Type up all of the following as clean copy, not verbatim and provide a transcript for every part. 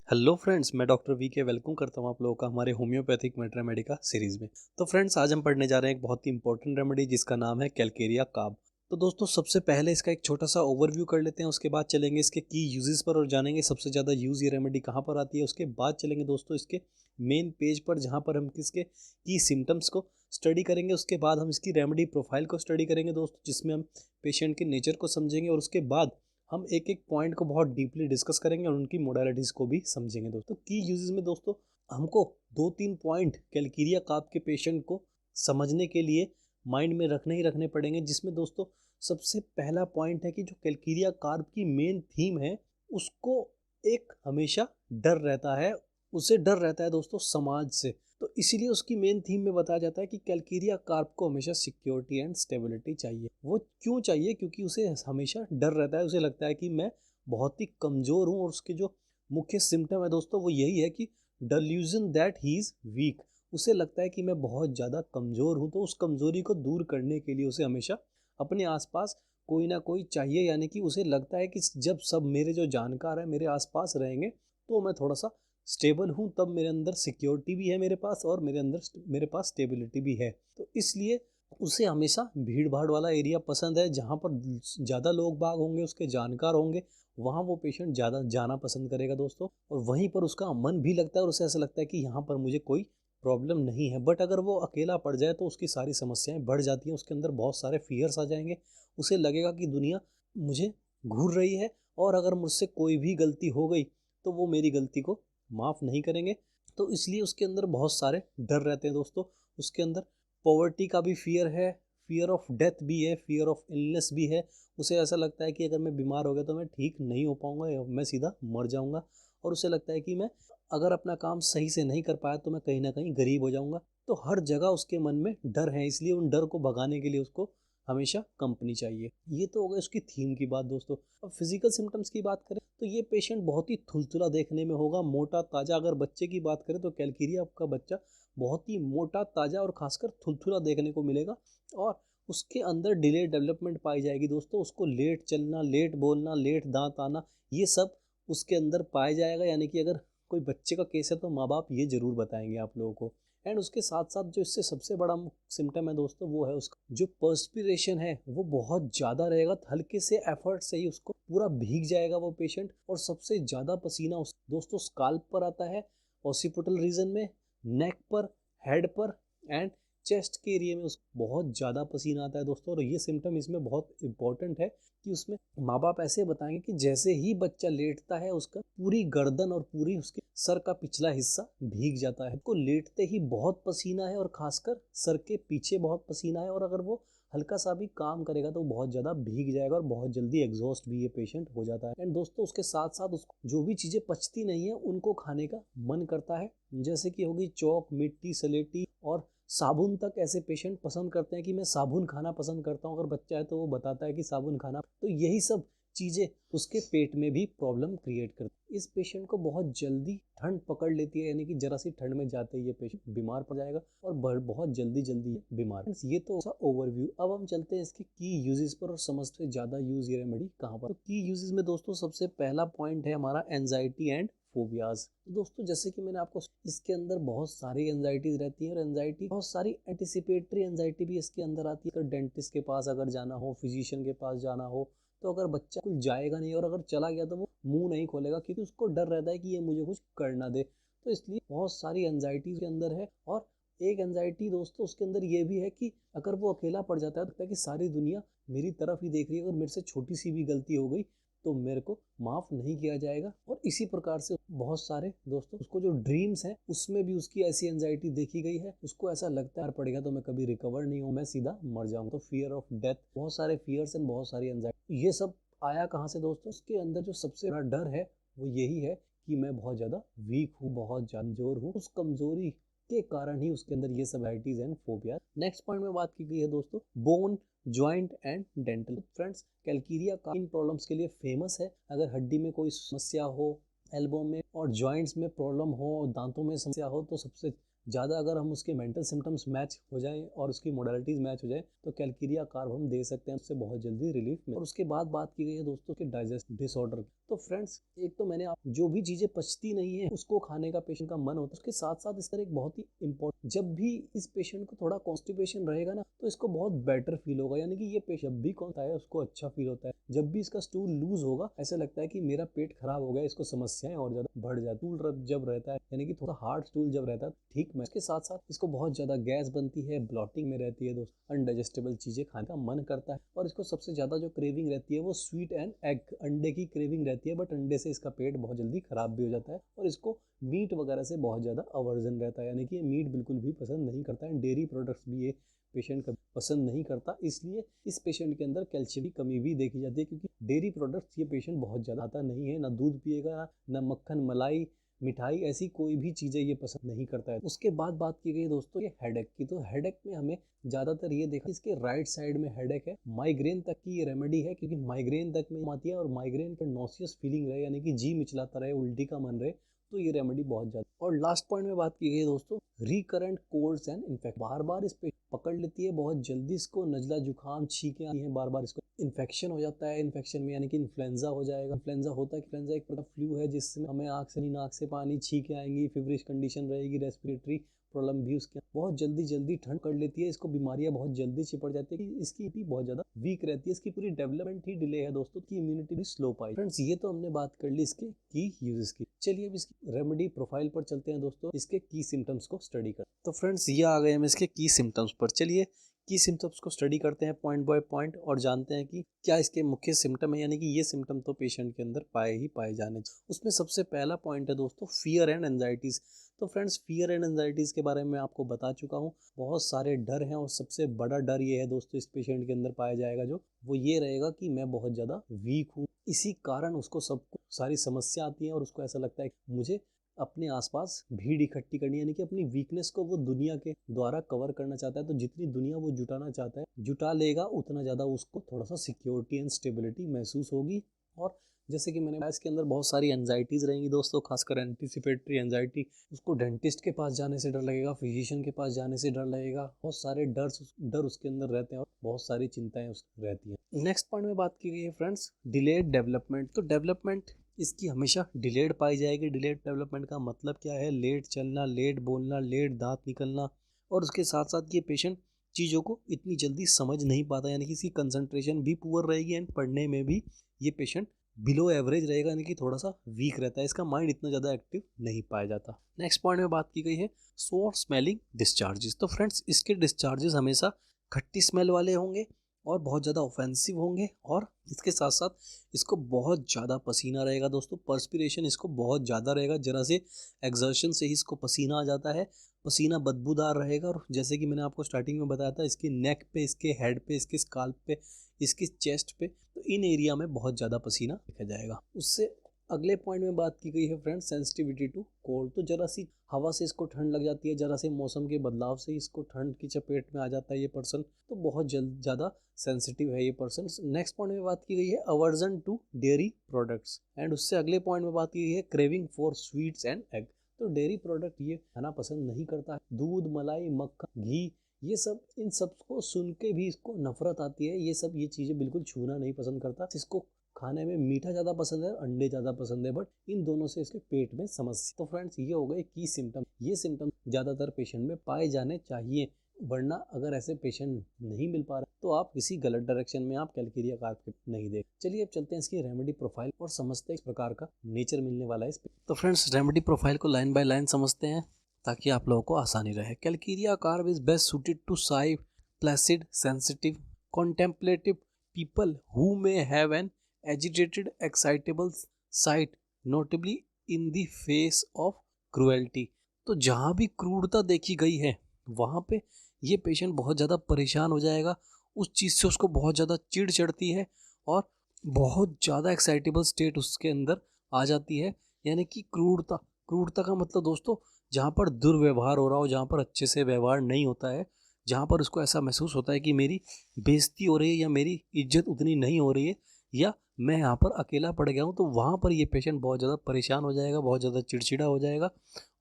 Hello friends, मैं doctor V के welcome करता हूँ आप लोगों का हमारे होम्योपैथिक मेडिका सीरीज में। तो फ्रेंड्स, आज हम पढ़ने जा रहे हैं एक बहुत ही इंपॉर्टेंट रेमेडी जिसका नाम है कैलकेरिया कार्ब। तो दोस्तों, सबसे पहले इसका एक छोटा सा ओवरव्यू कर लेते हैं, उसके बाद चलेंगे इसके की यूजेस पर और जानेंगे सबसे ज़्यादा यूज़ ये रेमेडी कहाँ पर आती है। उसके बाद चलेंगे दोस्तों इसके मेन पेज पर जहाँ पर हम इसके की सिम्टम्स को स्टडी करेंगे। उसके बाद हम इसकी रेमेडी प्रोफाइल को स्टडी करेंगे दोस्तों, जिसमें हम पेशेंट के नेचर को समझेंगे और उसके बाद हम एक एक पॉइंट को बहुत डीपली डिस्कस करेंगे और उनकी मोडालिटीज़ को भी समझेंगे दोस्तों। की यूजेस में दोस्तों हमको 2-3 पॉइंट कैलकेरिया कार्ब के पेशेंट को समझने के लिए माइंड में रखने ही रखने पड़ेंगे, जिसमें दोस्तों सबसे पहला पॉइंट है कि जो कैलकेरिया कार्ब की मेन थीम है उसको एक हमेशा डर रहता है, उसे डर रहता है दोस्तों समाज से। तो इसीलिए उसकी मेन थीम में बताया जाता है कि कैलकेरिया कार्ब को हमेशा सिक्योरिटी एंड स्टेबिलिटी चाहिए। वो क्यों चाहिए? क्योंकि उसे हमेशा डर रहता है, उसे लगता है कि मैं बहुत ही कमज़ोर हूँ और उसके जो मुख्य सिम्टम है दोस्तों वो यही है कि delusion that he is week. उसे लगता है कि मैं बहुत ज़्यादा कमज़ोर हूँ, तो उस कमज़ोरी को दूर करने के लिए उसे हमेशा अपने आसपास कोई ना कोई चाहिए। यानी कि उसे लगता है कि जब सब मेरे जो जानकार हैं मेरे आसपास रहेंगे तो मैं थोड़ा सा स्टेबल हूँ, तब मेरे अंदर सिक्योरिटी भी है मेरे पास और मेरे पास स्टेबिलिटी भी है। तो इसलिए उसे हमेशा भीड़ भाड़ वाला एरिया पसंद है, जहाँ पर ज़्यादा लोग बाग होंगे, उसके जानकार होंगे, वहाँ वो पेशेंट ज़्यादा जाना पसंद करेगा दोस्तों। और वहीं पर उसका मन भी लगता है और उसे ऐसा लगता है कि यहाँ पर मुझे कोई प्रॉब्लम नहीं है। बट अगर वो अकेला पड़ जाए तो उसकी सारी समस्याएं बढ़ जाती हैं, उसके अंदर बहुत सारे फियर्स आ जाएंगे। उसे लगेगा कि दुनिया मुझे घूर रही है और अगर मुझसे कोई भी गलती हो गई तो वो मेरी गलती को माफ़ नहीं करेंगे। तो इसलिए उसके अंदर बहुत सारे डर रहते हैं दोस्तों। उसके अंदर पॉवर्टी का भी फियर है, फियर ऑफ डेथ भी है, फियर ऑफ इलनेस भी है। उसे ऐसा लगता है कि अगर मैं बीमार हो गया तो मैं ठीक नहीं हो पाऊंगा या मैं सीधा मर जाऊंगा। और उसे लगता है कि मैं अगर अपना काम सही से नहीं कर पाया तो मैं कहीं ना कहीं गरीब हो जाऊंगा। तो हर जगह उसके मन में डर है, इसलिए उन डर को भगाने के लिए उसको हमेशा कंपनी चाहिए। ये तो हो गया उसकी थीम की बात दोस्तों। अब फिजिकल सिम्टम्स की बात करें तो ये पेशेंट बहुत ही थुलथुला देखने में होगा, मोटा ताज़ा। अगर बच्चे की बात करें तो कैलकेरिया का बच्चा बहुत ही मोटा ताज़ा और खासकर थुलथुला देखने को मिलेगा। और उसके अंदर डिले डेवलपमेंट पाई जाएगी दोस्तों। उसको लेट चलना, लेट बोलना, लेट दांत आना, ये सब उसके अंदर पाया जाएगा। यानी कि अगर कोई बच्चे का केस है तो माँ बाप ये ज़रूर बताएंगे आप लोगों को। एंड उसके साथ साथ जो इससे सबसे बड़ा सिम्टम है दोस्तों वो है उसका जो पर्सपिरेशन है वो बहुत ज़्यादा रहेगा। हल्के से एफर्ट से ही उसको पूरा भीग जाएगा वो पेशेंट। और सबसे ज़्यादा पसीना उस दोस्तों स्काल्प पर आता है, ऑसिपिटल रीजन में, नेक पर, हेड पर एंड चेस्ट के एरिया में उसको बहुत ज़्यादा पसीना आता है दोस्तों। और ये सिम्टम इसमें बहुत इंपॉर्टेंट है कि उसमें माँ बाप ऐसे बताएंगे कि जैसे ही बच्चा लेटता है उसका पूरी गर्दन और पूरी उसके सर का पिछला हिस्सा भीग जाता है। उसको लेटते ही बहुत पसीना है और खासकर सर के पीछे बहुत पसीना है। और अगर वो हल्का सा भी काम करेगा तो बहुत ज़्यादा भीग जाएगा और बहुत जल्दी एग्जॉस्ट भी ये पेशेंट हो जाता है। एंड दोस्तों उसके साथ साथ उसको जो भी चीज़ें पचती नहीं है उनको खाने का मन करता है, जैसे कि होगी चौक, मिट्टी, सलेटी और साबुन तक। ऐसे पेशेंट पसंद करते हैं कि मैं साबुन खाना पसंद करता हूँ। अगर बच्चा है तो वो बताता है कि साबुन खाना। तो यही सब चीज़ें उसके पेट में भी प्रॉब्लम क्रिएट करती है। इस पेशेंट को बहुत जल्दी ठंड पकड़ लेती है, यानी कि जरा सी ठंड में जाते ही ये पेशेंट बीमार पड़ जाएगा और बहुत जल्दी जल्दी बीमार। ये तो ओवरव्यू। अब हम चलते हैं इसके की यूजेस पर और समझते हैं ज़्यादा यूज ये रेमेडी कहाँ पर। तो की यूजेस में दोस्तों सबसे पहला पॉइंट है हमारा एंजाइटी एंड फोबियाज। तो दोस्तों जैसे कि मैंने आपको इसके अंदर बहुत सारी एंजाइटीज रहती है और एंजाइटी बहुत सारी एंटिसिपेटरी एंजाइटी भी इसके अंदर आती है। अगर डेंटिस्ट के पास अगर जाना हो, फिजिशियन के पास जाना हो, तो अगर बच्चा कुछ जाएगा नहीं और अगर चला गया तो वो मुंह नहीं खोलेगा क्योंकि उसको डर रहता है कि ये मुझे कुछ कर ना दे। तो इसलिए बहुत सारी एंजाइटी के अंदर है। और एक एंजाइटी दोस्तों उसके अंदर ये भी है कि अगर वो अकेला पड़ जाता है तो कि सारी दुनिया मेरी तरफ ही देख रही है, अगर मेरे से छोटी सी भी गलती हो गई तो मेरे को माफ़ नहीं किया जाएगा। और इसी प्रकार से बहुत सारे दोस्तों उसको जो ड्रीम्स हैं उसमें भी उसकी ऐसी एंजाइटी देखी गई है। उसको ऐसा लगता है पड़ेगा तो मैं कभी रिकवर नहीं हूँ, मैं सीधा मर जाऊँ। तो फियर ऑफ डेथ, बहुत सारे फियर्स एंड बहुत सारी एंजाइटी। ये सब आया कहाँ से दोस्तों? उसके अंदर जो सबसे बड़ा डर है वो यही है कि मैं बहुत ज़्यादा वीक हूँ, बहुत कमज़ोर हूँ। उस कमज़ोरी के कारण ही उसके अंदर ये सब anxieties and phobia. Next point में बात की गई है दोस्तों bone, joint and dental. Friends, Calcarea का इन प्रॉब्लम्स के लिए फेमस है। अगर हड्डी में कोई समस्या हो, एल्बो में और जॉइंट्स में प्रॉब्लम हो, दांतों में समस्या हो, तो सबसे ज़्यादा अगर हम उसके मेंटल सिम्टम्स मैच हो जाए और उसकी मोडालिटीज़ मैच हो जाए तो कैलकेरिया कार्ब हम दे सकते हैं, उससे बहुत जल्दी रिलीफ मिले। और उसके बाद बात की गई है दोस्तों के डाइजेस्ट डिसऑर्डर। तो फ्रेंड्स, एक तो मैंने आप जो भी चीज़ें पचती नहीं है उसको खाने का पेशेंट का मन होता है, उसके साथ साथ इसका एक बहुत ही इंपॉर्टेंट, जब भी इस पेशेंट को थोड़ा कॉन्स्टिपेशन रहेगा ना तो इसको बहुत बेटर फील होगा, यानी कि ये पेशेंट जब भी कौन है उसको अच्छा फील होता है। जब भी इसका स्टूल लूज होगा ऐसा लगता है कि मेरा पेट खराब हो गया, इसको समस्याएं और ज्यादा बढ़ जाती है। स्टूल जब रहता है यानी कि थोड़ा हार्ड स्टूल जब रहता है ठीक में, इसके साथ साथ इसको बहुत ज्यादा गैस बनती है, ब्लॉटिंग में रहती है दोस्त, अनडाइजेस्टेबल चीजें खाने का मन करता है। और इसको सबसे ज्यादा जो क्रेविंग रहती है वो स्वीट एंड एग, अंडे की क्रेविंग रहती है, बट अंडे से इसका पेट बहुत जल्दी खराब भी हो जाता है। और इसको मीट वगैरह से बहुत ज़्यादा अवर्जन रहता है, यानी कि ये मीट बिल्कुल भी पसंद नहीं करता है। डेयरी प्रोडक्ट्स भी ये पेशेंट कभी पसंद नहीं करता, इसलिए इस पेशेंट के अंदर कैल्शियम की कमी भी देखी जाती है, क्योंकि डेयरी प्रोडक्ट्स ये पेशेंट बहुत ज़्यादा आता नहीं है, ना दूध पिएगा, ना मक्खन, मलाई, मिठाई, ऐसी कोई भी चीज़ें ये पसंद नहीं करता है। उसके बाद बात की गई दोस्तों ये हेडेक की, तो हेडेक में हमें ज़्यादातर ये देखा इसके राइट साइड में हेडेक है। माइग्रेन तक की ये रेमेडी है, क्योंकि माइग्रेन तक में आती है और माइग्रेन का नॉसियस फीलिंग रहे, यानी कि जी मिचलाता रहे, उल्टी का मन रहे, तो ये रेमेडी बहुत ज्यादा। और लास्ट पॉइंट में बात की गई दोस्तों रिकरेंट कोल्ड्स एंड इन्फेक्शन, बार बार इस पे पकड़ लेती है बहुत जल्दी, इसको नजला जुकाम छींकें आती है, बार बार इसको इन्फेक्शन हो जाता है। इन्फेक्शन में यानी कि इन्फ्लुएंजा हो जाएगा। इन्फ्लुएंजा होता है, इन्फ्लुएंजा एक प्रकार फ्लू है जिसमें हमें नाक से पानी छींकें आएंगी, फिवरिश कंडीशन रहेगी, रेस्पिरेटरी प्रॉब्लम भी उसके बहुत जल्दी ठंड कर लेती है, इसको बीमारियां बहुत जल्दी चिपट जाती है, इसकी भी बहुत ज्यादा वीक रहती है, इसकी पूरी डेवलपमेंट ही डिले है दोस्तों, की इम्यूनिटी भी स्लो पाई। फ्रेंड्स, ये तो हमने बात कर ली इसके की यूजेस की। चलिए अब इसकी रेमेडी प्रोफाइल पर चलते हैं दोस्तों, इसके की सिम्टम्स को स्टडी कर। तो फ्रेंड्स, ये आ गए हम इसके की सिम्टम्स पर। चलिए की सिम्टम्स को स्टडी करते हैं पॉइंट बाय पॉइंट और जानते हैं कि क्या इसके मुख्य सिम्टम है, यानी कि ये सिम्टम तो पेशेंट के अंदर पाए जाने। उसमें सबसे पहला पॉइंट है दोस्तों फियर एंड एंजाइटीज। तो फ्रेंड्स, फियर एंड एंजाइटीज के बारे में आपको बता चुका हूँ, बहुत सारे डर हैं और सबसे बड़ा डर ये है दोस्तों इस पेशेंट के अंदर पाया जाएगा जो वो ये रहेगा कि मैं बहुत ज़्यादा वीक हूँ। इसी कारण उसको सब सारी समस्या आती है और उसको ऐसा लगता है कि मुझे अपने आसपास भीड़ इकट्ठी करनी, यानी कि अपनी वीकनेस को वो दुनिया के द्वारा कवर करना चाहता है। तो जितनी दुनिया वो जुटाना चाहता है जुटा लेगा, उतना ज़्यादा उसको थोड़ा सा सिक्योरिटी एंड स्टेबिलिटी महसूस होगी। और जैसे कि मैंने इसके अंदर बहुत सारी एंजाइटीज़ रहेंगी दोस्तों, खासकर एंटीसिपेटरी एंजाइटी। उसको डेंटिस्ट के पास जाने से डर लगेगा, फिजिशियन के पास जाने से डर लगेगा, बहुत सारे डर उसके अंदर रहते हैं और बहुत सारी चिंताएं उसकी रहती हैं। नेक्स्ट पॉइंट में बात की गई है फ्रेंड्स डिलेड डेवलपमेंट। तो डेवलपमेंट इसकी हमेशा डिलेड पाई जाएगी। डिलेड डेवलपमेंट का मतलब क्या है? लेट चलना, लेट बोलना, लेट दांत निकलना, और उसके साथ साथ ये पेशेंट चीज़ों को इतनी जल्दी समझ नहीं पाता, यानी कि इसकी कंसंट्रेशन भी पुअर रहेगी एंड पढ़ने में भी ये पेशेंट बिलो एवरेज रहेगा, यानी कि थोड़ा सा वीक रहता है, इसका माइंड इतना ज़्यादा एक्टिव नहीं पाया जाता। नेक्स्ट पॉइंट में बात की गई है सोर स्मेलिंग डिस्चार्जेस। तो फ्रेंड्स, इसके डिस्चार्जेस हमेशा खट्टी स्मेल वाले होंगे और बहुत ज़्यादा ऑफेंसिव होंगे, और इसके साथ साथ इसको बहुत ज़्यादा पसीना रहेगा दोस्तों, पर्सपिरेशन इसको बहुत ज़्यादा रहेगा, जरा से एक्सर्शन से ही इसको पसीना आ जाता है, पसीना बदबूदार रहेगा। और जैसे कि मैंने आपको स्टार्टिंग में बताया था, इसके नेक पे, इसके हेड पे, इसके स्काल्प पे, इसकी चेस्ट पे, तो इन एरिया में बहुत ज़्यादा पसीना देखा जाएगा। उससे अगले पॉइंट में बात की गई है फ्रेंड्स सेंसिटिविटी टू कोल्ड। तो जरा सी हवा से इसको ठंड लग जाती है, जरा से मौसम के बदलाव से इसको ठंड की चपेट में आ जाता है ये पर्सन, तो बहुत ज़्यादा सेंसिटिव है ये पर्सन। नेक्स्ट पॉइंट में बात की गई है aversion to dairy products, and उससे अगले पॉइंट में बात की गई है craving for sweets and egg. तो डेयरी प्रोडक्ट ये खाना पसंद नहीं करता है, दूध, मलाई, मक्खन, घी, ये सब, इन सब को सुन के भी इसको नफरत आती है, ये चीज़ें बिल्कुल छूना नहीं पसंद करता। इसको खाने में मीठा ज़्यादा पसंद है, अंडे ज़्यादा पसंद है, बट इन दोनों से इसके पेट में समस्या। तो फ्रेंड्स, ये हो गए की सिम्टम। ये सिम्टम ज़्यादातर पेशेंट में पाए जाने चाहिए, वरना अगर ऐसे पेशेंट नहीं मिल पा रहे तो आप किसी गलत डायरेक्शन में आप कैलकेरिया कार्ब नहीं देख। चलिए अब चलते हैं इसकी रेमेडी प्रोफाइल और समझते हैं इस प्रकार का नेचर मिलने वाला है इस पे। तो फ्रेंड्स, रेमेडी प्रोफाइल को लाइन बाय लाइन समझते हैं ताकि आप लोगों को आसानी रहे। Calcarea carb is best suited to shy, placid, sensitive, contemplative people who may have an agitated, excitable sight, notably in the face of cruelty। तो जहाँ भी क्रूरता देखी गई है वहाँ पे ये पेशेंट बहुत ज़्यादा परेशान हो जाएगा, उस चीज़ से उसको बहुत ज़्यादा चिढ़ चढ़ती है और बहुत ज़्यादा एक्साइटेबल स्टेट उसके अंदर आ जाती है। यानी कि क्रूरता का मतलब दोस्तों, जहाँ पर दुर्व्यवहार हो रहा हो, जहाँ पर अच्छे से व्यवहार नहीं होता है, जहाँ पर उसको ऐसा महसूस होता है कि मेरी बेइज्जती हो रही है या मेरी इज्जत उतनी नहीं हो रही है या मैं यहाँ पर अकेला पड़ गया हूँ, तो वहाँ पर ये पेशेंट बहुत ज़्यादा परेशान हो जाएगा, बहुत ज़्यादा चिड़चिड़ा हो जाएगा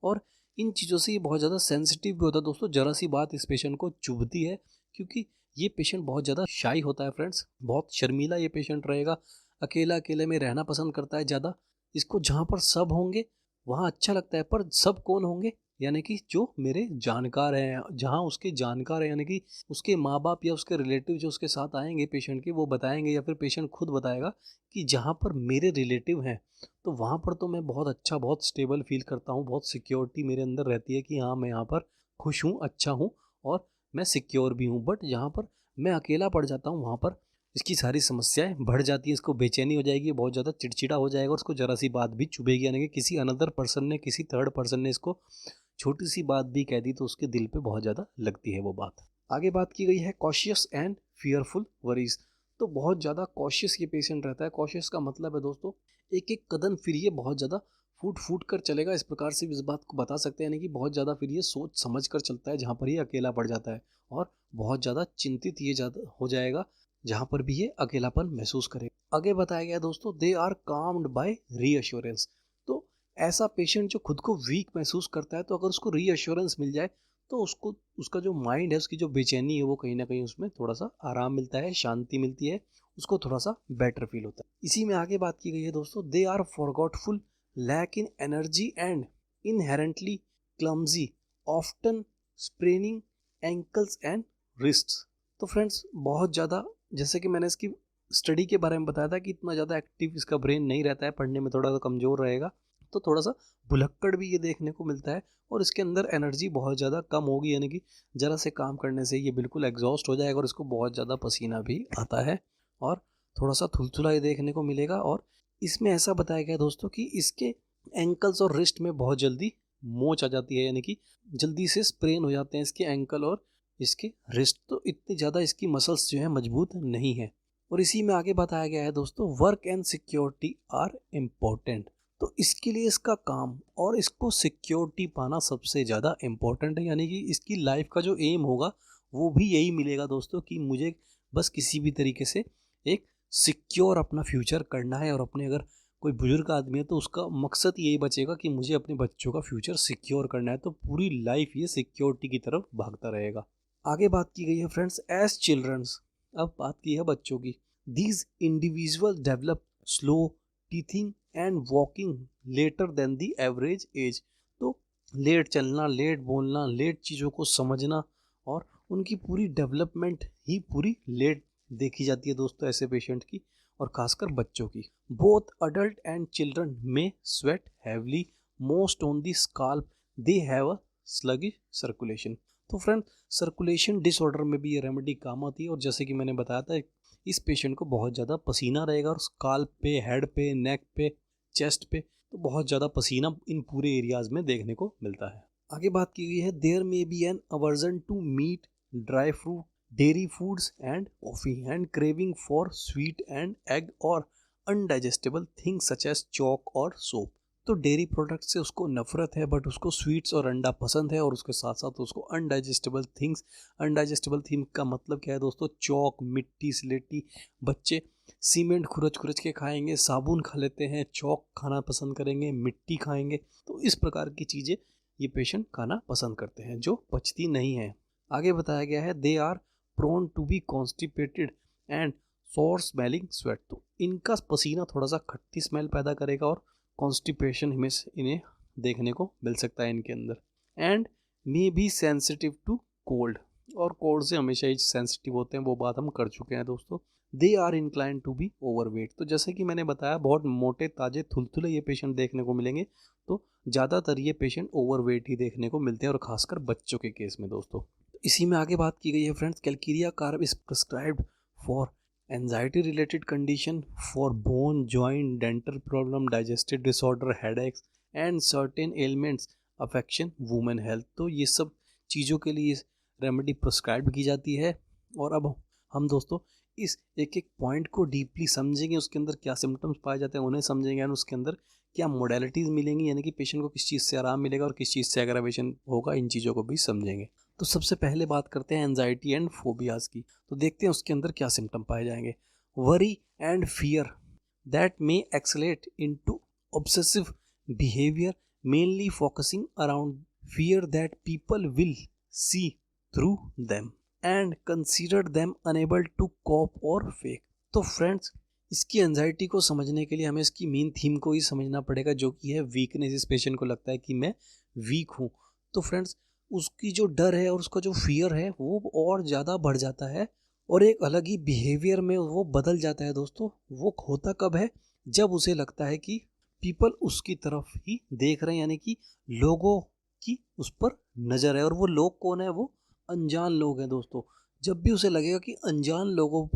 और इन चीज़ों से ये बहुत ज़्यादा सेंसिटिव भी होता है दोस्तों। ज़रा सी बात इस पेशेंट को चुभती है, क्योंकि ये पेशेंट बहुत ज़्यादा शाई होता है फ्रेंड्स, बहुत शर्मीला ये पेशेंट रहेगा, अकेला अकेले में रहना पसंद करता है ज़्यादा। इसको जहाँ पर सब होंगे वहाँ अच्छा लगता है, पर सब कौन होंगे, यानी कि जो मेरे जानकार हैं, जहाँ उसके जानकार हैं, यानी कि उसके माँ बाप या उसके रिलेटिव जो उसके साथ आएंगे पेशेंट के, वो बताएंगे या फिर पेशेंट खुद बताएगा कि जहाँ पर मेरे रिलेटिव हैं तो वहाँ पर तो मैं बहुत अच्छा, बहुत स्टेबल फील करता हूँ, बहुत सिक्योरिटी मेरे अंदर रहती है कि हाँ मैं यहाँ पर खुश हूँ, अच्छा हूँ और मैं सिक्योर भी हूँ। बट जहाँ पर मैं अकेला पड़ जाता हूँ वहाँ पर इसकी सारी समस्याएं बढ़ जाती हैं, इसको बेचैनी हो जाएगी, बहुत ज़्यादा चिड़चिड़ा हो जाएगा और उसको ज़रा सी बात भी चुभेगी, यानी कि किसी अनदर पर्सन ने, किसी थर्ड पर्सन ने इसको छोटी सी बात भी कह दी तो उसके दिल पे बहुत ज़्यादा लगती है वो बात। आगे बात की गई है कॉशियस एंड फियरफुल वरीज। तो बहुत ज़्यादा कॉशियस ये पेशेंट रहता है। कॉशियस का मतलब है दोस्तों एक एक कदम फिर ये बहुत ज़्यादा फूट फूट कर चलेगा, इस प्रकार से भी इस बात को बता सकते हैं, यानी कि बहुत ज़्यादा फिर ये सोच समझ कर चलता है जहाँ पर ये अकेला पड़ जाता है, और बहुत ज़्यादा चिंतित ये ज़्यादा हो जाएगा जहाँ पर भी ये अकेलापन महसूस करे। आगे बताया गया दोस्तों they are calmed by reassurance. तो ऐसा पेशेंट जो खुद को वीक महसूस करता है, तो अगर उसको रीअश्योरेंस मिल जाए तो उसको, उसका जो माइंड है, उसकी जो बेचैनी है, वो कहीं ना कहीं उसमें थोड़ा सा आराम मिलता है, शांति मिलती है, उसको थोड़ा सा बेटर फील होता है। इसी में आगे बात की गई है दोस्तों they are forgetful, lack in energy and inherently clumsy, often spraining ankles and wrists. तो फ्रेंड्स बहुत ज़्यादा, जैसे कि मैंने इसकी स्टडी के बारे में बताया था कि इतना ज़्यादा एक्टिव इसका ब्रेन नहीं रहता है, पढ़ने में थोड़ा सा कमज़ोर रहेगा, तो थोड़ा सा भुलक्कड़ भी ये देखने को मिलता है, और इसके अंदर एनर्जी बहुत ज़्यादा कम होगी, यानी कि ज़रा से काम करने से ये बिल्कुल एग्जॉस्ट हो जाएगा और इसको बहुत ज़्यादा पसीना भी आता है, और थोड़ा सा थुलथुला ये देखने को मिलेगा। और इसमें ऐसा बताया गया दोस्तों कि इसके एंकल्स और रिस्ट में बहुत जल्दी मोच आ जाती है, यानी कि जल्दी से स्प्रेन हो जाते हैं इसके एंकल और इसके रिस्ट, तो इतनी ज़्यादा इसकी मसल्स जो है मजबूत नहीं है। और इसी में आगे बताया गया है दोस्तों work and security are important. तो इसके लिए इसका काम और इसको सिक्योरिटी पाना सबसे ज़्यादा इम्पोर्टेंट है, यानी कि इसकी लाइफ का जो एम होगा वो भी यही मिलेगा दोस्तों कि मुझे बस किसी भी तरीके से एक सिक्योर अपना फ्यूचर करना है, और अपने अगर कोई बुजुर्ग आदमी है तो उसका मकसद यही बचेगा कि मुझे अपने बच्चों का फ्यूचर सिक्योर करना है, तो पूरी लाइफ ये सिक्योरिटी की तरफ भागता रहेगा। आगे बात की गई है फ्रेंड्स एज चिल्ड्रंस। अब बात की है बच्चों की। These individual develop slow teething and walking later than the average age. तो लेट चलना, लेट बोलना, लेट चीज़ों को समझना, और उनकी पूरी डेवलपमेंट ही पूरी लेट देखी जाती है दोस्तों ऐसे पेशेंट की, और खासकर बच्चों की। बोथ अडल्ट एंड चिल्ड्रन में sweat heavily most on the scalp, they have a sluggish circulation. तो फ्रेंड सर्कुलेशन डिसऑर्डर में भी ये रेमेडी काम आती है, और जैसे कि मैंने बताया था इस पेशेंट को बहुत ज़्यादा पसीना रहेगा, और स्काल्प पे, हेड पे, नेक पे, चेस्ट पे, तो बहुत ज़्यादा पसीना इन पूरे एरियाज में देखने को मिलता है। आगे बात की गई है there may be an aversion to meat, dry fruit, dairy foods and coffee, and craving for sweet and egg और undigestible things such as chalk और सोप। तो डेयरी प्रोडक्ट से उसको नफरत है, बट उसको स्वीट्स और अंडा पसंद है, और उसके साथ साथ उसको अनडाइजेस्टेबल थिंग्स, अनडाइजेस्टेबल थिंग का मतलब क्या है दोस्तों, चौक, मिट्टी, स्लेटी। बच्चे सीमेंट खुरच खुरच के खाएंगे, साबुन खा लेते हैं, चौक खाना पसंद करेंगे, मिट्टी खाएंगे, तो इस प्रकार की चीज़ें ये पेशेंट खाना पसंद करते हैं जो पचती नहीं है। आगे बताया गया है they are prone to be constipated and sour smelling sweat. तो इनका पसीना थोड़ा सा खट्टी स्मेल पैदा करेगा, और कॉन्स्टिपेशन इन्हें देखने को मिल सकता है इनके अंदर। And may be sensitive to cold, और कोल्ड से हमेशा ही सेंसिटिव होते हैं, वो बात हम कर चुके हैं दोस्तों। They are incline to be overweight. तो जैसे कि मैंने बताया बहुत मोटे ताजे थुलथुले ये पेशेंट देखने को मिलेंगे, तो ज़्यादातर ये पेशेंट ओवरवेट ही देखने को मिलते हैं, और खासकर बच्चों के केस में दोस्तों। इसी में आगे बात की गई है friends Calcarea carb is prescribed for anxiety related condition, for bone joint dental problem, digestive disorder, headaches and certain elements affection women health. तो ये सब चीज़ों के लिए रेमेडी प्रिस्क्राइब की जाती है। और अब हम दोस्तों इस एक एक पॉइंट को डीपली समझेंगे, उसके अंदर क्या सिम्टम्स पाए जाते हैं उन्हें समझेंगे, और उसके अंदर क्या मोडेलिटीज़ मिलेंगी, यानी कि पेशेंट को किस चीज़ से आराम मिलेगा और किस चीज़ से एग्रावेशन होगा, इन चीज़ों को भी समझेंगे। तो सबसे पहले बात करते हैं एंजाइटी एंड फोबियाज की। तो देखते हैं उसके अंदर क्या सिम्टम पाए जाएंगे। Worry and fear that may escalate into obsessive behaviour, mainly focusing around fear that people will see through them and consider them unable to cope or fake। तो फ्रेंड्स, इसकी एंजाइटी को समझने के लिए हमें इसकी मेन थीम को ही समझना पड़ेगा, जो कि है वीकनेस। इस पेशेंट को लगता है कि मैं वीक हूँ। तो फ्रेंड्स, उसकी जो डर है और उसका जो फियर है वो और ज़्यादा बढ़ जाता है और एक अलग ही बिहेवियर में वो बदल जाता है। दोस्तों, वो होता कब है? जब उसे लगता है कि पीपल उसकी तरफ ही देख रहे हैं, यानी कि लोगों की उस पर नज़र है। और वो लोग कौन है? वो अनजान लोग हैं। दोस्तों, जब भी उसे लगेगा कि अनजान लोगों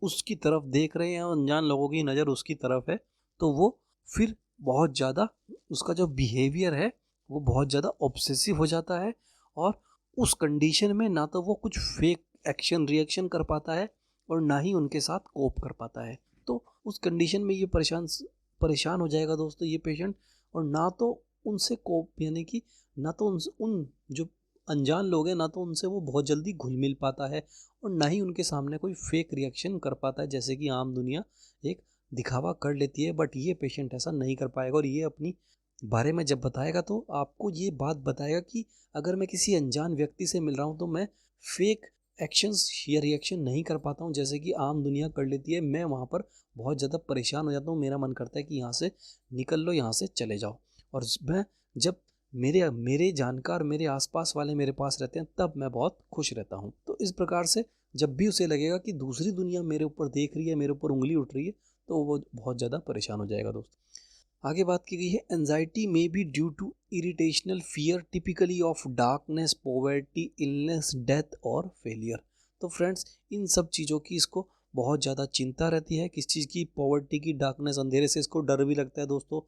उसकी तरफ देख रहे हैं, अनजान लोगों की नज़र उसकी तरफ है, तो वो फिर बहुत ज़्यादा उसका जो बिहेवियर है वो बहुत ज़्यादा ऑब्सेसिव हो जाता है। और उस कंडीशन में ना तो वो कुछ फेक एक्शन रिएक्शन कर पाता है और ना ही उनके साथ कोप कर पाता है। तो उस कंडीशन में ये परेशान हो जाएगा दोस्तों, ये पेशेंट। और ना तो उनसे कोप, यानी कि ना तो उन जो अनजान लोग हैं, ना तो उनसे वो बहुत जल्दी घुल मिल पाता है और ना ही उनके सामने कोई फेक रिएक्शन कर पाता है, जैसे कि आम दुनिया एक दिखावा कर लेती है। बट ये पेशेंट ऐसा नहीं कर पाएगा और ये अपनी बारे में जब बताएगा तो आपको ये बात बताएगा कि अगर मैं किसी अनजान व्यक्ति से मिल रहा हूँ तो मैं फेक एक्शंस या रिएक्शन नहीं कर पाता हूँ, जैसे कि आम दुनिया कर लेती है। मैं वहाँ पर बहुत ज़्यादा परेशान हो जाता हूँ, मेरा मन करता है कि यहाँ से निकल लो, यहाँ से चले जाओ। और मैं जब मेरे मेरे जानकार मेरे आसपास वाले मेरे पास रहते हैं तब मैं बहुत खुश रहता हूँ। तो इस प्रकार से जब भी उसे लगेगा कि दूसरी दुनिया मेरे ऊपर देख रही है, मेरे ऊपर उंगली उठ रही है, तो वो बहुत ज़्यादा परेशान हो जाएगा। दोस्त, आगे बात की गई है, anxiety may be due to irrational fear typically of darkness, poverty, illness, death और फेलियर। तो फ्रेंड्स, इन सब चीज़ों की इसको बहुत ज़्यादा चिंता रहती है। किस चीज़ की? पॉवर्टी की, डार्कनेस, अंधेरे से इसको डर भी लगता है दोस्तों।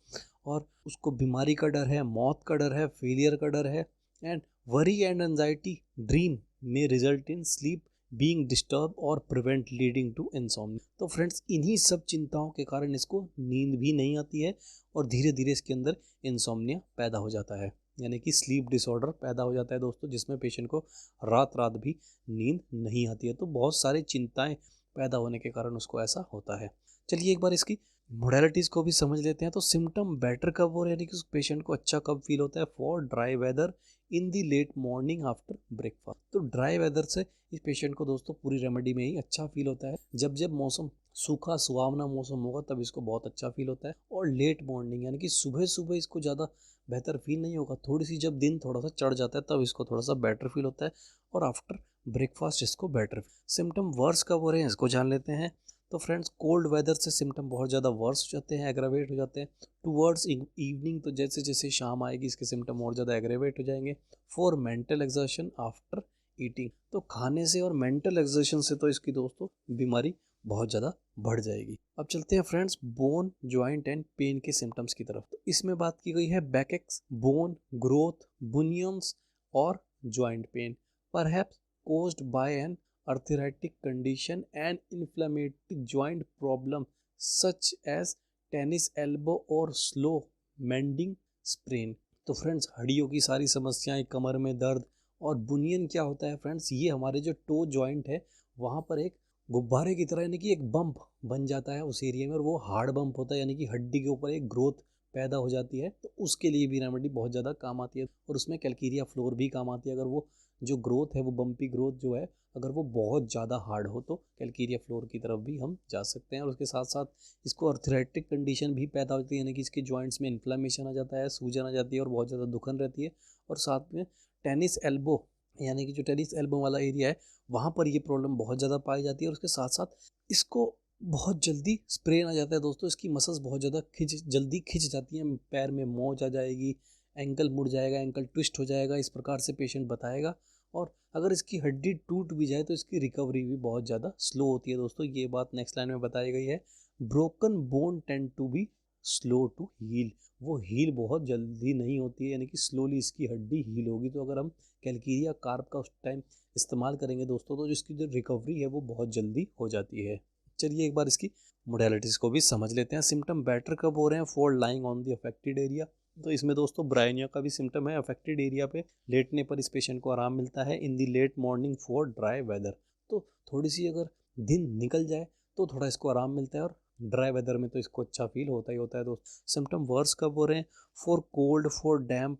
और उसको बीमारी का डर है, मौत का डर है, फेलियर का डर है। And worry and anxiety dream may result in sleep being disturbed और प्रिवेंट लीडिंग टू इंसोम्निया। तो फ्रेंड्स, इन्हीं सब चिंताओं के कारण इसको नींद भी नहीं आती है और धीरे धीरे इसके अंदर इंसोम्निया पैदा हो जाता है, यानी कि स्लीप डिसऑर्डर पैदा हो जाता है दोस्तों, जिसमें पेशेंट को रात रात भी नींद नहीं आती है। तो बहुत सारी चिंताएं पैदा होने के कारण उसको ऐसा होता है। चलिए एक बार इसकी मोडालिटीज़ को भी समझ लेते हैं। तो सिम्टम बेटर कब हो रहे हैं, यानी कि उस पेशेंट को अच्छा कब फील होता है? For dry weather in the late morning after breakfast. तो ड्राई वेदर से इस पेशेंट को दोस्तों पूरी रेमेडी में ही अच्छा फील होता है। जब जब मौसम सूखा सुहावना मौसम होगा तब इसको बहुत अच्छा फील होता है। और लेट मॉर्निंग, यानी कि सुबह सुबह इसको ज़्यादा बेहतर फील नहीं होगा, थोड़ी सी जब दिन थोड़ा सा चढ़ जाता है तब इसको थोड़ा सा बेटर फील होता है। और आफ्टर ब्रेकफास्ट इसको बेटर। सिम्टम वर्स कब हो रहे हैं इसको जान लेते हैं। तो फ्रेंड्स, कोल्ड वेदर से सिम्टम बहुत ज़्यादा वर्स हो जाते हैं, एग्रावेट हो जाते हैं। टूवर्ड्स इवनिंग, तो जैसे जैसे शाम आएगी इसके सिम्टम और ज़्यादा एग्रेवेट हो जाएंगे। For mental exertion after eating, तो खाने से और मेंटल एक्सर्शन से तो इसकी दोस्तों बीमारी बहुत ज़्यादा बढ़ जाएगी। अब चलते हैं friends bone, joint and pain के सिम्टम्स की तरफ। तो इसमें बात की गई है back aches, bone growth, bunions और joint pain, perhaps caused by an arthritic condition and inflammatory joint problem such as tennis elbow or slow mending sprain। तो फ्रेंड्स, हड्डियों की सारी समस्याएं, कमर में दर्द और बुनियन क्या होता है फ्रेंड्स, ये हमारे जो टो जॉइंट है वहाँ पर एक गुब्बारे की तरह, यानी कि एक बम्प बन जाता है उस एरिया में, और वो हार्ड बम्प होता है, यानी कि हड्डी के ऊपर एक ग्रोथ पैदा हो जाती है। तो उसके लिए भी रेमेडी बहुत ज़्यादा काम आती है और उसमें कैल्केरिया फ्लोर भी काम आती है। अगर वो जो ग्रोथ है, वो बम्पी ग्रोथ जो है, अगर वो बहुत ज़्यादा हार्ड हो तो कैल्केरिया फ्लोर की तरफ भी हम जा सकते हैं। और उसके साथ साथ इसको अर्थराइटिक कंडीशन भी पैदा होती है, यानी कि इसके जॉइंट्स में इन्फ्लामेशन आ जाता है, सूजन आ जाती है और बहुत ज़्यादा दुखन रहती है। और साथ में टेनिस एल्बो, यानी कि जो टेनिस एल्बो वाला एरिया है वहाँ पर ये प्रॉब्लम बहुत ज़्यादा पाई जाती है। और उसके साथ साथ इसको बहुत जल्दी स्प्रेन आ जाता है दोस्तों, इसकी मसल्स बहुत ज़्यादा जल्दी खिंच जाती हैं, पैर में मोच आ जाएगी, एंकल मुड़ जाएगा, एंकल ट्विस्ट हो जाएगा, इस प्रकार से पेशेंट बताएगा। और अगर इसकी हड्डी टूट भी जाए तो इसकी रिकवरी भी बहुत ज़्यादा स्लो होती है दोस्तों, ये बात नेक्स्ट लाइन में बताई गई है। Broken bone tend to be slow to heal, वो हील बहुत जल्दी नहीं होती है, यानी कि स्लोली इसकी हड्डी हील होगी। तो अगर हम कैल्केरिया कार्ब का उस टाइम इस्तेमाल करेंगे दोस्तों तो इसकी जो रिकवरी है वो बहुत जल्दी हो जाती है। चलिए एक बार इसकी मोडालिटीज़ को भी समझ लेते हैं। सिम्टम बेटर कब हो रहे हैं? For lying on the affected area. तो इसमें दोस्तों ब्रायनिया का भी सिम्टम है, अफेक्टेड एरिया पे लेटने पर इस पेशेंट को आराम मिलता है। In the late morning for dry weather, तो थोड़ी सी अगर दिन निकल जाए तो थोड़ा इसको आराम मिलता है और ड्राई वेदर में तो इसको अच्छा फील होता ही होता है दोस्त। सिम्टम वर्स कब हो रहे हैं? For cold, for damp,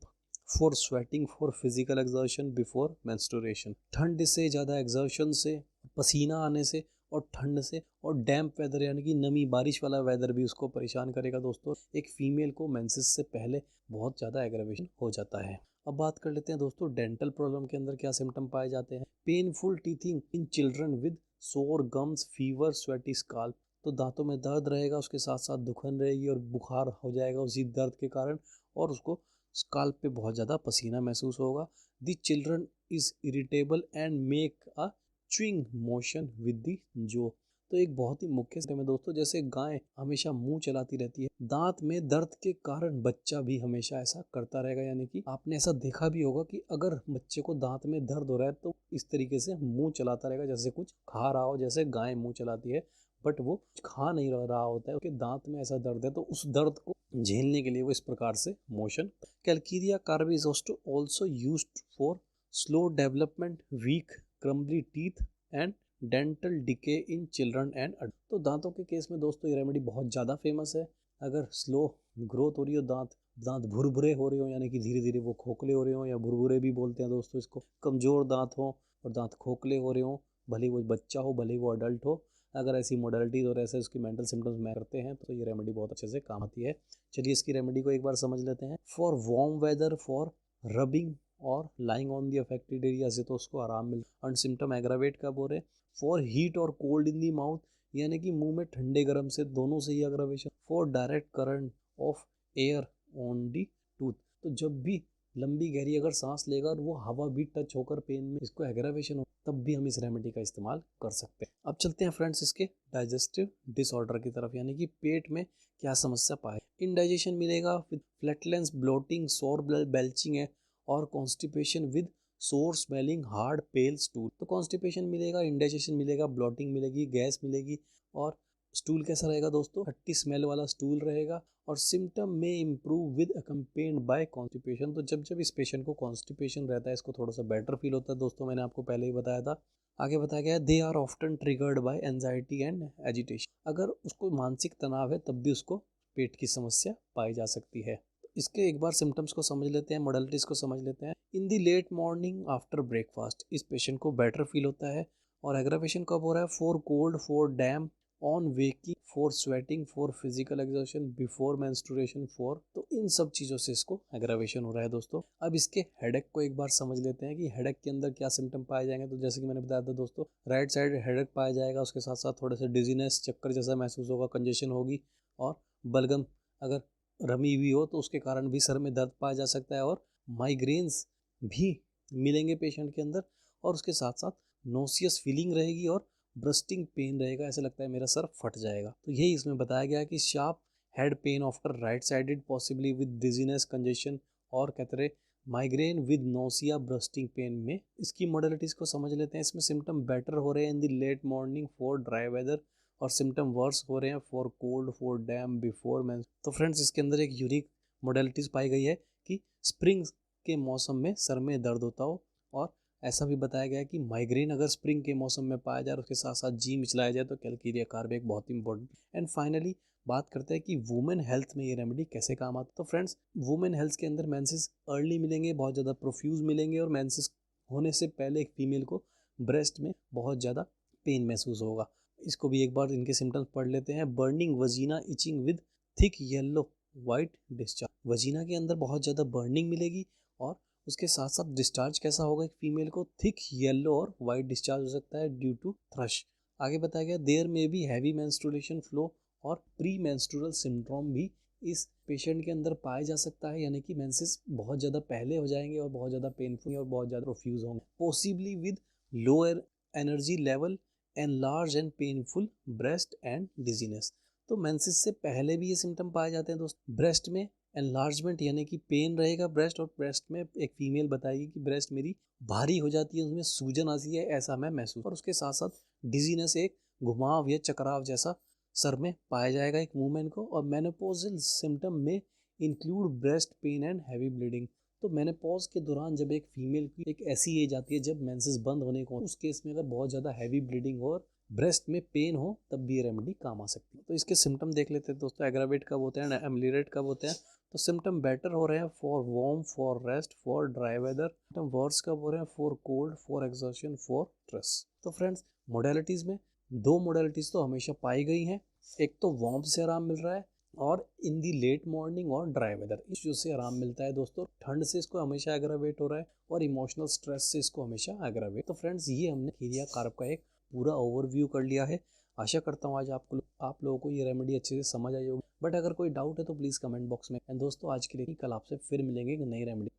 for sweating for physical exertion before menstruation. ठंड से ज़्यादा एक्सर्शन से, पसीना आने से और ठंड से, और डैम्प वेदर यानी कि नमी बारिश वाला वेदर भी उसको परेशान करेगा दोस्तों। एक फीमेल को मेंसेस से पहले बहुत ज़्यादा एग्रावेशन हो जाता है। अब बात कर लेते हैं दोस्तों डेंटल प्रॉब्लम के अंदर क्या सिम्टम पाए जाते हैं। Painful teething in children with सोर गम्स, फीवर, स्वेटी स्काल्प। तो दांतों में दर्द रहेगा, उसके साथ साथ दुखन रहेगी और बुखार हो जाएगा उसी दर्द के कारण, और उसको स्काल्प पे बहुत ज़्यादा पसीना महसूस होगा। The children is irritable and make a chewing motion with the जो। तो एक बहुत ही मुख्य सिम्टम है दोस्तों, जैसे गाय हमेशा मुंह चलाती रहती है, दांत में दर्द के कारण बच्चा भी हमेशा ऐसा करता रहेगा। यानी कि आपने ऐसा देखा भी होगा कि अगर बच्चे को दांत में दर्द हो रहा है तो इस तरीके से मुंह चलाता रहेगा, जैसे कुछ खा रहा हो, जैसे गाय मुंह चलाती है, बट वो खा नहीं रहा होता है, उसके दांत में ऐसा दर्द है, तो उस दर्द को झेलने के लिए वो इस प्रकार से motion. Calcarea carb is also used for slow development, weak crumbly teeth and dental decay in children and adult. तो दांतों के केस में दोस्तों ये रेमेडी बहुत ज़्यादा फेमस है। अगर स्लो ग्रोथ हो रही हो, दांत भुरभुरे हो रहे हो, यानी कि धीरे धीरे वो खोखले हो रहे हो, या भुरभुरे भी बोलते हैं दोस्तों इसको, कमज़ोर दांत हो और दांत खोखले हो रहे हो, भले वो बच्चा हो भले वो अडल्ट हो, अगर ऐसी मॉडलिटीज और ऐसे उसकी मेंटल सिम्टम्स में करते हैं तो ये रेमेडी बहुत अच्छे से काम आती है। चलिए इसकी रेमेडी को एक बार समझ लेते हैं। For warm weather, for rubbing और lying on the affected area से तो उसको आराम मिल, एंड सिम्टम एग्रावेट कब हो रहे। फॉर हीट और कोल्ड इन दी माउथ, यानी कि मुंह में ठंडे गर्म से दोनों से ही aggravation. For direct current of air on the tooth, तो जब भी लंबी गहरी अगर सांस लेगा और वो हवा भी टच होकर पेन में इसको एग्रावेशन हो, तब भी हम इस रेमेडी का इस्तेमाल कर सकते हैं। अब चलते हैं फ्रेंड्स इसके डाइजेस्टिव डिसऑर्डर की तरफ, यानी कि पेट में क्या समस्या पाए। इंडाइजेशन मिलेगा विद फ्लैटलेंस, ब्लोटिंग, सोर बेल्चिंग है, और कॉन्स्टिपेशन विद सोर स्मेलिंग, हार्ड पेल स्टूल। तो कॉन्स्टिपेशन मिलेगा, इंडाइजेशन मिलेगा, ब्लोटिंग मिलेगी, गैस मिलेगी, और स्टूल कैसा रहेगा दोस्तों, खट्टी स्मेल वाला स्टूल रहेगा। और सिम्टम में improve with accompanied by constipation. तो जब जब इस पेशेंट को कॉन्स्टिपेशन रहता है, इसको थोड़ा सा बेटर फील होता है दोस्तों, मैंने आपको पहले ही बताया था। आगे बताया गया है they are often triggered by anxiety and agitation. अगर उसको मानसिक तनाव है तब भी उसको पेट की समस्या पाई जा सकती है। इसके एक बार सिम्टम्स को समझ लेते हैं, मॉडलिटीज को समझ लेते हैं। इन the late morning after breakfast, इस पेशेंट को बेटर फील होता है। और एग्रावेशन कब हो रहा है, for cold, for dam, on waking, for sweating, for physical exertion, before menstruation, for. तो इन सब चीज़ों से इसको एग्रावेशन हो रहा है दोस्तों। अब इसके हेडेक को एक बार समझ लेते हैं कि हेडेक के अंदर क्या सिम्टम पाए जाएंगे। तो जैसे कि मैंने बताया था दोस्तों, राइट साइड हेडेक पाया जाएगा, उसके साथ साथ थोड़े से डिजीनेस, चक्कर जैसा महसूस होगा, कंजेशन होगी, और बलगम अगर रमी हुई हो तो उसके कारण भी सर में दर्द पाया जा सकता है, और माइग्रेन्स भी मिलेंगे पेशेंट के अंदर, और उसके साथ साथ नोसियस फीलिंग रहेगी और ब्रस्टिंग पेन रहेगा, ऐसा लगता है मेरा सर फट जाएगा। तो यही इसमें बताया गया है कि sharp head pain after right sided, possibly with dizziness, congestion, और कहते रहे migraine with nausea, bursting pain में। इसकी मॉडलिटीज को समझ लेते हैं। इसमें सिम्टम बेटर हो रहे हैं in the late morning for dry weather, और सिम्टम वर्स हो रहे हैं for cold, for damp, before menses. तो फ्रेंड्स इसके अंदर एक यूनिक मॉडलिटीज पाई गई है कि स्प्रिंग के मौसम में सर में दर्द होता हो, और ऐसा भी बताया गया है कि माइग्रेन अगर स्प्रिंग के मौसम में पाया जाए और उसके साथ साथ जी मिचलाया जाए तो कैल्केरिया कार्ब एक बहुत इंपॉर्टेंट। एंड फाइनली बात करते हैं कि वुमेन हेल्थ में ये रेमेडी कैसे काम आता है। तो फ्रेंड्स वुमेन हेल्थ के अंदर मेंसेस अर्ली मिलेंगे, बहुत ज़्यादा प्रोफ्यूज मिलेंगे, और मेंसेस होने से पहले एक फीमेल को ब्रेस्ट में बहुत ज़्यादा पेन महसूस होगा। इसको भी एक बार इनके सिम्टम्स पढ़ लेते हैं। Burning vagina, itching with thick yellow white discharge. Vagina के अंदर बहुत ज़्यादा बर्निंग मिलेगी, और उसके साथ साथ डिस्चार्ज कैसा होगा, एक फीमेल को थिक येलो और वाइट डिस्चार्ज हो सकता है ड्यू टू थ्रश। आगे बताया गया देयर में भी हैवी मेंस्ट्रुएशन फ्लो और प्री मेंस्ट्रुअल सिंड्रोम भी इस पेशेंट के अंदर पाया जा सकता है, यानी कि मेंसेस बहुत ज़्यादा पहले हो जाएंगे और बहुत ज़्यादा पेनफुल और बहुत ज़्यादा प्रोफ्यूज होंगे, possibly with lower energy level, enlarge and painful breast and dizziness. तो मेंसेस से पहले भी ये सिम्टम पाए जाते हैं दोस्त। ब्रेस्ट में एनलार्जमेंट यानी कि पेन रहेगा ब्रेस्ट, और ब्रेस्ट में एक फीमेल बताएगी कि ब्रेस्ट मेरी भारी हो जाती है, उसमें सूजन आती है, ऐसा मैं महसूस। और उसके साथ साथ डिजीनेस, एक घुमाव या चकराव जैसा सर में पाया जाएगा एक वुमेन को। और मेनोपॉजल सिम्टम में include breast pain and heavy bleeding. तो मेनोपॉज के दौरान जब एक फीमेल की एक ऐसी एज आती है जब मेंसेस बंद होने को, उस केस में अगर बहुत ज़्यादा हैवी ब्लीडिंग हो और ब्रेस्ट में पेन हो, तब भी ये रेमेडी काम आ सकती है। तो इसके सिम्टम देख लेते हैं दोस्तों, एग्रावेट कब होते हैं, एमिलिएट कब होते हैं। तो सिम्टम बेटर हो रहे हैं for warm, for rest, for dry weather. Symptom worse कब हो रहे हैं? For cold, for exhaustion, for stress. तो फ्रेंड्स मोडेलिटीज में दो मोडेलिटीज तो हमेशा पाई गई हैं, एक तो वार्म से आराम मिल रहा है और इन दी लेट मॉर्निंग और ड्राई वेदर इस चीज से आराम मिलता है दोस्तों। ठंड से इसको हमेशा एग्रावेट हो रहा है और इमोशनल स्ट्रेस से इसको हमेशा एग्रावेट। तो फ्रेंड्स ये हमने कैलकेरिया कार्ब का एक पूरा ओवरव्यू कर लिया है। आशा करता हूँ आज आप लोगों को ये रेमेडी अच्छे से समझ आई होगी। बट अगर कोई डाउट है तो प्लीज़ कमेंट बॉक्स में। एंड दोस्तों आज के लिए कल आपसे फिर मिलेंगे एक नई रेमेडी।